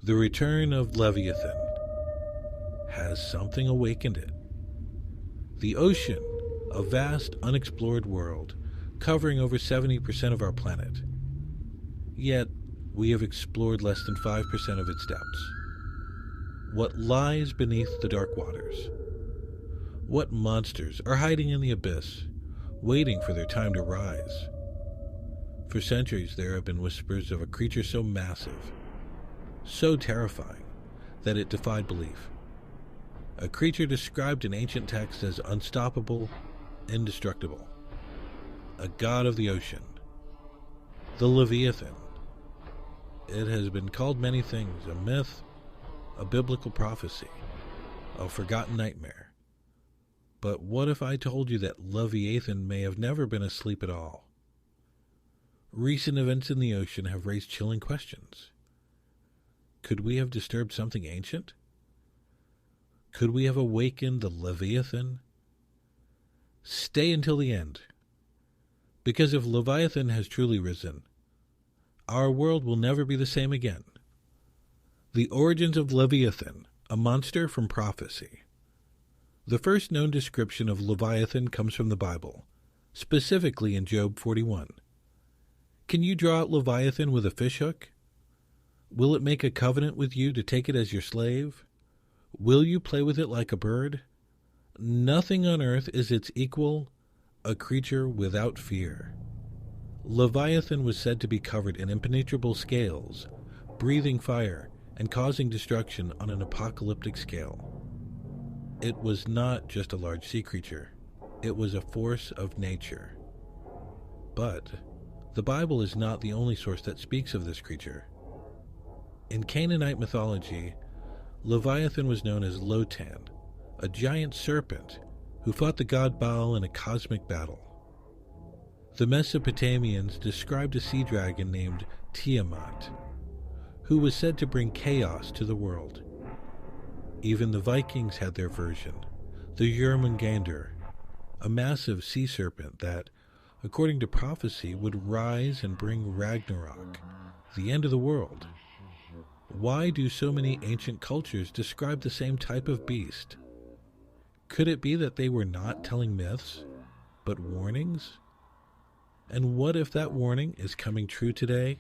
The return of Leviathan. Has something awakened it? The ocean, a vast, unexplored world, covering over 70% of our planet. Yet, we have explored less than 5% of its depths. What lies beneath the dark waters? What monsters are hiding in the abyss, waiting for their time to rise? For centuries there have been whispers of a creature so massive, so terrifying, that it defied belief. A creature described in ancient texts as unstoppable, indestructible. A god of the ocean. The Leviathan. It has been called many things, a myth, a biblical prophecy, a forgotten nightmare. But what if I told you that Leviathan may have never been asleep at all? Recent events in the ocean have raised chilling questions. Could we have disturbed something ancient? Could we have awakened the Leviathan? Stay until the end. Because if Leviathan has truly risen, our world will never be the same again. The origins of Leviathan, a monster from prophecy. The first known description of Leviathan comes from the Bible, specifically in Job 41. Can you draw out Leviathan with a fishhook? Will it make a covenant with you to take it as your slave? Will you play with it like a bird? Nothing on earth is its equal, a creature without fear. Leviathan was said to be covered in impenetrable scales, breathing fire, and causing destruction on an apocalyptic scale. It was not just a large sea creature. It was a force of nature. But the Bible is not the only source that speaks of this creature. In Canaanite mythology, Leviathan was known as Lotan, a giant serpent who fought the god Baal in a cosmic battle. The Mesopotamians described a sea dragon named Tiamat, who was said to bring chaos to the world. Even the Vikings had their version, the Jörmungandr, a massive sea serpent that, according to prophecy, would rise and bring Ragnarok, the end of the world. Why do so many ancient cultures describe the same type of beast? Could it be that they were not telling myths, but warnings? And what if that warning is coming true today?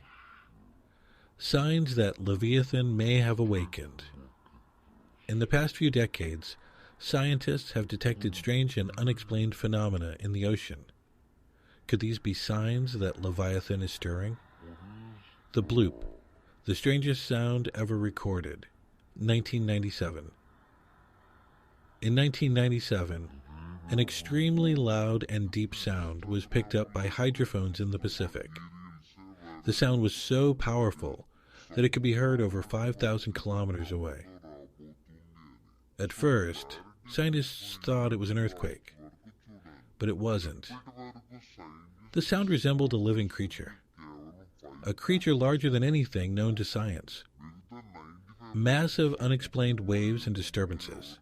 Signs that Leviathan may have awakened. In the past few decades, scientists have detected strange and unexplained phenomena in the ocean. Could these be signs that Leviathan is stirring? The bloop, the strangest sound ever recorded, 1997. In 1997, an extremely loud and deep sound was picked up by hydrophones in the Pacific. The sound was so powerful that it could be heard over 5,000 kilometers away. At first, scientists thought it was an earthquake, but it wasn't. The sound resembled a living creature, a creature larger than anything known to science. Massive unexplained waves and disturbances.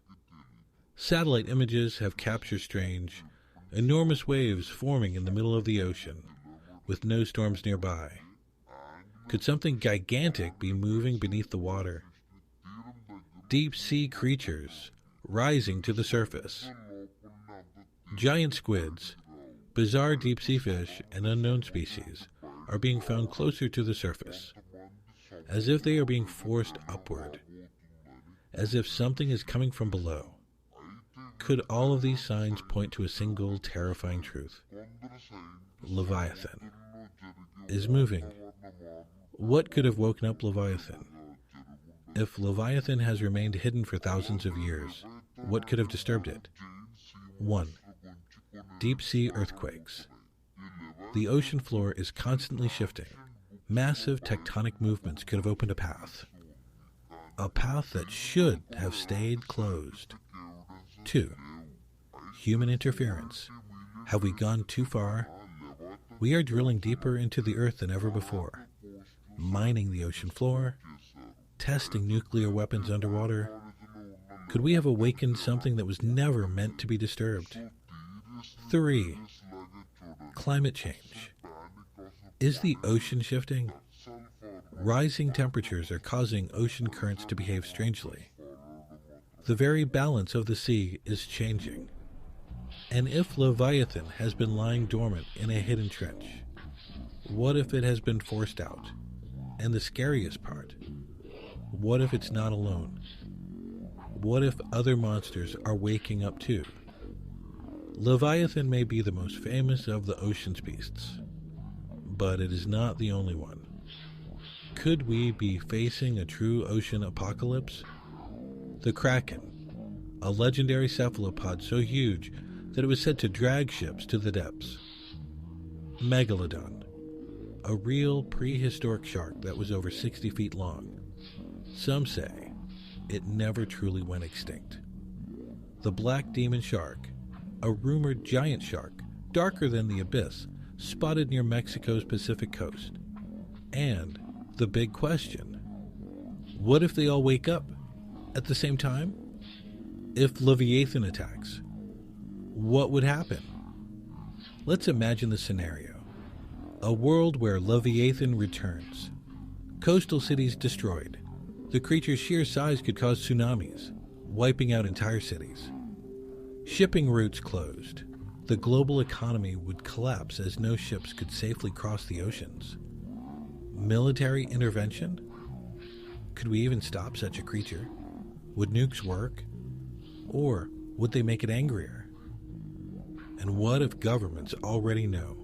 Satellite images have captured strange, enormous waves forming in the middle of the ocean, with no storms nearby. Could something gigantic be moving beneath the water? Deep-sea creatures rising to the surface. Giant squids, bizarre deep-sea fish, and unknown species are being found closer to the surface, as if they are being forced upward, as if something is coming from below. Could all of these signs point to a single terrifying truth? Leviathan is moving. What could have woken up Leviathan? If Leviathan has remained hidden for thousands of years, what could have disturbed it? 1. Deep-sea earthquakes. The ocean floor is constantly shifting. Massive tectonic movements could have opened a path that should have stayed closed. 2. Human interference. Have we gone too far? We are drilling deeper into the earth than ever before, mining the ocean floor, testing nuclear weapons underwater. Could we have awakened something that was never meant to be disturbed? 3. Climate change. Is the ocean shifting? Rising temperatures are causing ocean currents to behave strangely. The very balance of the sea is changing. And if Leviathan has been lying dormant in a hidden trench, what if it has been forced out? And the scariest part, what if it's not alone? What if other monsters are waking up too? Leviathan may be the most famous of the ocean's beasts, but it is not the only one. Could we be facing a true ocean apocalypse? The Kraken, a legendary cephalopod so huge that it was said to drag ships to the depths. Megalodon, a real prehistoric shark that was over 60 feet long. Some say it never truly went extinct. The black demon shark, a rumored giant shark, darker than the abyss, spotted near Mexico's Pacific coast. And the big question, what if they all wake up at the same time? If Leviathan attacks, what would happen? Let's imagine the scenario. A world where Leviathan returns. Coastal cities destroyed. The creature's sheer size could cause tsunamis, wiping out entire cities. Shipping routes closed. The global economy would collapse as no ships could safely cross the oceans. Military intervention? Could we even stop such a creature? Would nukes work? Or would they make it angrier? And what if governments already know?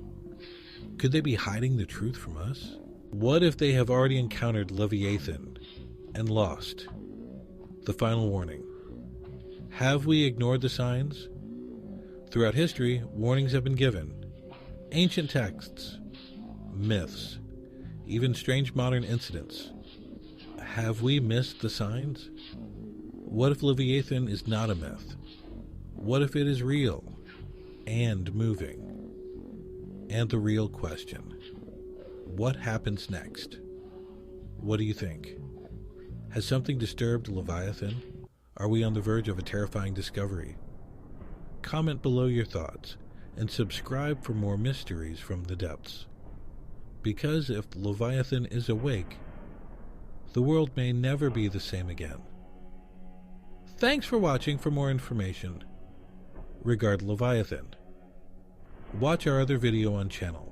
Could they be hiding the truth from us? What if they have already encountered Leviathan and lost? The final warning. Have we ignored the signs? Throughout history, warnings have been given. Ancient texts, myths, even strange modern incidents. Have we missed the signs? What if Leviathan is not a myth? What if it is real and moving? And the real question, what happens next? What do you think? Has something disturbed Leviathan? Are we on the verge of a terrifying discovery? Comment below your thoughts and subscribe for more mysteries from the depths. Because if Leviathan is awake, the world may never be the same again. Thanks for watching. For more information regarding Leviathan, watch our other video on channel.